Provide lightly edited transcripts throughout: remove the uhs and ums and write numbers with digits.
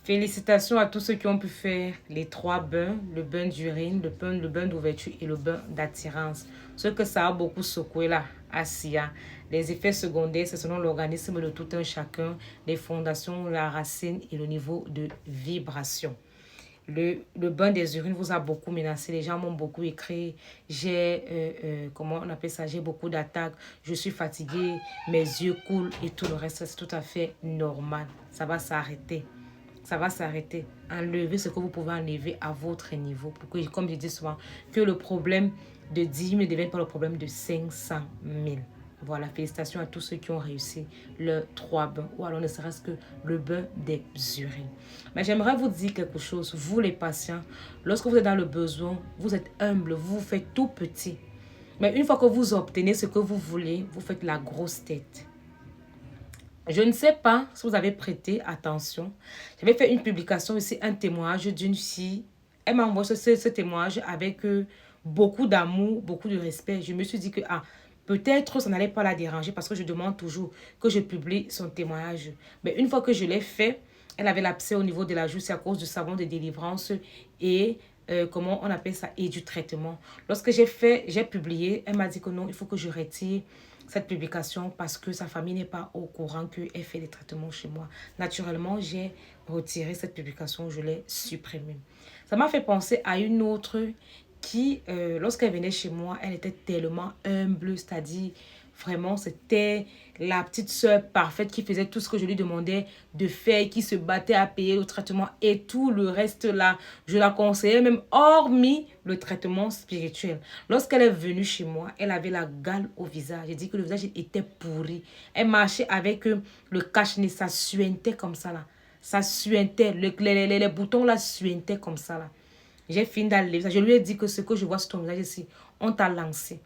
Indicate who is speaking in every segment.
Speaker 1: Félicitations à tous ceux qui ont pu faire les 3 bains, le bain d'urine, le bain d'ouverture et le bain d'attirance. Ce que ça a beaucoup secoué là, Asia. Les effets secondaires, c'est selon l'organisme de tout un chacun, les fondations, la racine et le niveau de vibration. Le bain des urines vous a beaucoup menacé. Les gens m'ont beaucoup écrit. J'ai, comment on appelle ça? J'ai beaucoup d'attaques. Je suis fatiguée. Mes yeux coulent et tout le reste. C'est tout à fait normal. Ça va s'arrêter. Ça va s'arrêter. Enlevez ce que vous pouvez enlever à votre niveau. Pour que, comme je dis souvent, que le problème de 10 000 ne devienne pas le problème de 500 000. Voilà, félicitations à tous ceux qui ont réussi le 3 bains ou alors ne serait-ce que le bain des urines. Mais j'aimerais vous dire quelque chose, vous les patients, lorsque vous êtes dans le besoin, vous êtes humble, vous vous faites tout petit. Mais une fois que vous obtenez ce que vous voulez, vous faites la grosse tête. Je ne sais pas si vous avez prêté attention. J'avais fait une publication ici, un témoignage d'une fille. Elle m'a envoyé ce témoignage avec beaucoup d'amour, beaucoup de respect. Je me suis dit que peut-être ça n'allait pas la déranger parce que je demande toujours que je publie son témoignage. Mais une fois que je l'ai fait, elle avait l'abcès au niveau de la joue, c'est à cause du savon de délivrance et comment on appelle ça, et du traitement. Lorsque j'ai publié, elle m'a dit que non, il faut que je retire cette publication parce que sa famille n'est pas au courant qu'elle fait des traitements chez moi. Naturellement, j'ai retiré cette publication, je l'ai supprimée. Ça m'a fait penser à une autre qui, lorsqu'elle venait chez moi, elle était tellement humble, c'est-à-dire vraiment, c'était la petite sœur parfaite qui faisait tout ce que je lui demandais de faire, qui se battait à payer le traitement et tout le reste là. Je la conseillais même hormis le traitement spirituel. Lorsqu'elle est venue chez moi, elle avait la gale au visage. J'ai dit que le visage était pourri. Elle marchait avec le cache-nez, ça suintait comme ça là. Ça suintait, les boutons là suintaient comme ça là. J'ai fini d'aller. Je lui ai dit que ce que je vois sur ton visage ici, on t'a lancé.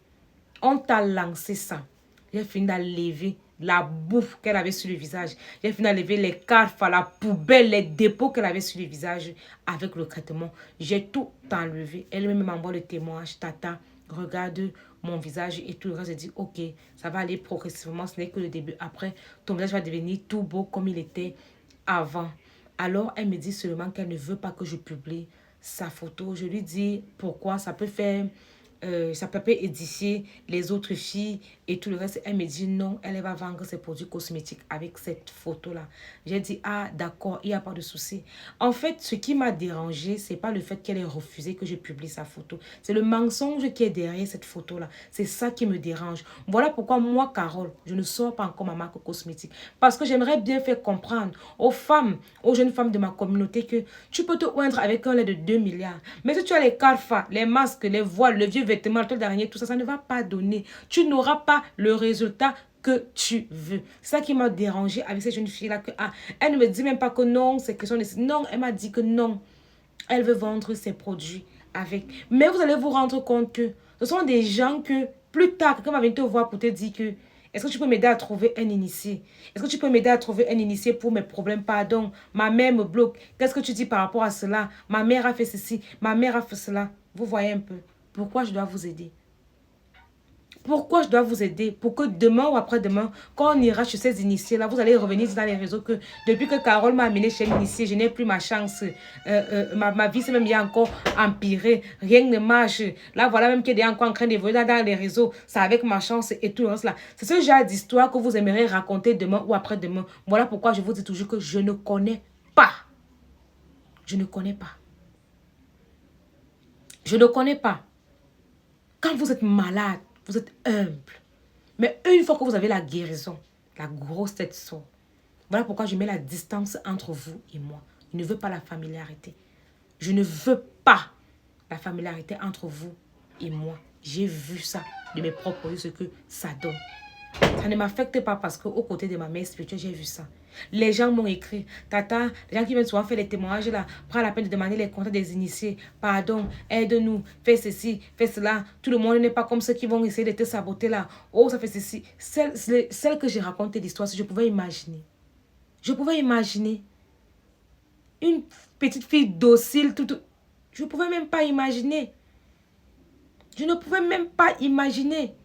Speaker 1: On t'a lancé ça. J'ai fini d'enlever la bouffe qu'elle avait sur le visage. J'ai fini d'enlever les cartes, la poubelle, les dépôts qu'elle avait sur le visage avec le traitement. J'ai tout enlevé. Elle-même m'envoie le témoignage. Tata, regarde mon visage et tout le reste. J'ai dit, ok, ça va aller progressivement. Ce n'est que le début. Après, ton visage va devenir tout beau comme il était avant. Alors, elle me dit seulement qu'elle ne veut pas que je publie sa photo. Je lui dis pourquoi ça peut faire... ça peut édifier les autres filles et tout le reste. Elle me dit non, elle va vendre ses produits cosmétiques avec cette photo-là. J'ai dit, ah d'accord, il n'y a pas de souci. En fait, ce qui m'a dérangé, c'est pas le fait qu'elle ait refusé que je publie sa photo. C'est le mensonge qui est derrière cette photo-là. C'est ça qui me dérange. Voilà pourquoi moi, Carole, je ne sors pas encore ma marque cosmétique. Parce que j'aimerais bien faire comprendre aux femmes, aux jeunes femmes de ma communauté que tu peux te oindre avec un lait de 2 milliards. Mais si tu as les carfas, les masques, les voiles, le vieux vêtement, le toile d'araignée, tout ça, ça ne va pas donner. Tu n'auras pas le résultat que tu veux. C'est ça qui m'a dérangé avec cette jeune fille-là. Elle ne me dit même pas que non, c'est question de... Non, elle m'a dit que non. Elle veut vendre ses produits avec. Mais vous allez vous rendre compte que ce sont des gens que plus tard, quelqu'un va venir te voir pour te dire que est-ce que tu peux m'aider à trouver un initié? Est-ce que tu peux m'aider à trouver un initié pour mes problèmes? Pardon, ma mère me bloque. Qu'est-ce que tu dis par rapport à cela? Ma mère a fait ceci, ma mère a fait cela. Vous voyez un peu. Pourquoi je dois vous aider? Pourquoi je dois vous aider? Pour que demain ou après-demain, quand on ira chez ces initiés-là, vous allez revenir dans les réseaux que depuis que Carole m'a amené chez l'initié, je n'ai plus ma chance. Ma vie s'est même encore empirée. Rien ne marche. Là, voilà même qu'il est encore en train d'évoluer dans les réseaux. C'est avec ma chance et tout le reste là. C'est ce genre d'histoire que vous aimeriez raconter demain ou après-demain. Voilà pourquoi je vous dis toujours que je ne connais pas. Je ne connais pas. Je ne connais pas. Quand vous êtes malade, vous êtes humble. Mais une fois que vous avez la guérison, la grosse tête sort. Voilà pourquoi je mets la distance entre vous et moi. Je ne veux pas la familiarité. Je ne veux pas la familiarité entre vous et moi. J'ai vu ça de mes propres yeux, ce que ça donne. Ça ne m'affecte pas parce qu'au côté de ma mère spirituelle, j'ai vu ça. Les gens m'ont écrit, Tata, les gens qui viennent souvent faire les témoignages là, prends la peine de demander les contacts des initiés. Pardon, aide-nous, fais ceci, fais cela. Tout le monde n'est pas comme ceux qui vont essayer de te saboter là. Oh, ça fait ceci. Celle que j'ai raconté l'histoire, si je pouvais imaginer. Je pouvais imaginer une petite fille docile, tout. Je ne pouvais même pas imaginer. Je ne pouvais même pas imaginer.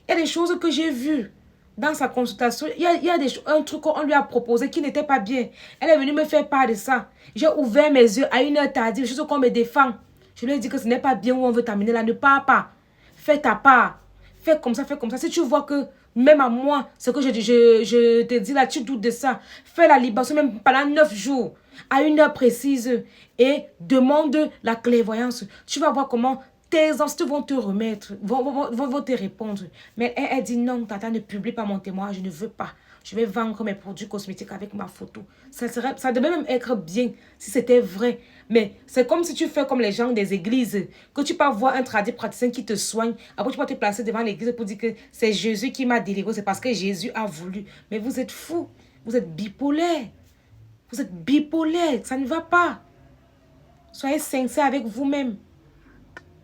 Speaker 1: Il y a des choses que j'ai vues. Dans sa consultation, il y a un truc qu'on lui a proposé qui n'était pas bien. Elle est venue me faire part de ça. J'ai ouvert mes yeux à une heure tardive, juste qu'on me défend. Je lui ai dit que ce n'est pas bien où on veut t'amener là. Ne pars pas. Fais ta part. Fais comme ça, fais comme ça. Si tu vois que, même à moi, ce que je te dis là, tu doutes de ça. Fais la libération même pendant 9 jours, à une heure précise. Et demande la clairvoyance. Tu vas voir comment tes ancêtres vont te remettre, vont te répondre. Mais elle dit non, tata, ne publie pas mon témoignage, je ne veux pas. Je vais vendre mes produits cosmétiques avec ma photo. Ça devait même être bien si c'était vrai. Mais c'est comme si tu fais comme les gens des églises, que tu peux voir un tradit praticien qui te soigne. Après, tu peux te placer devant l'église pour dire que c'est Jésus qui m'a délivré. C'est parce que Jésus a voulu. Mais vous êtes fous. Vous êtes bipolaire. Vous êtes bipolaire. Ça ne va pas. Soyez sincère avec vous-même.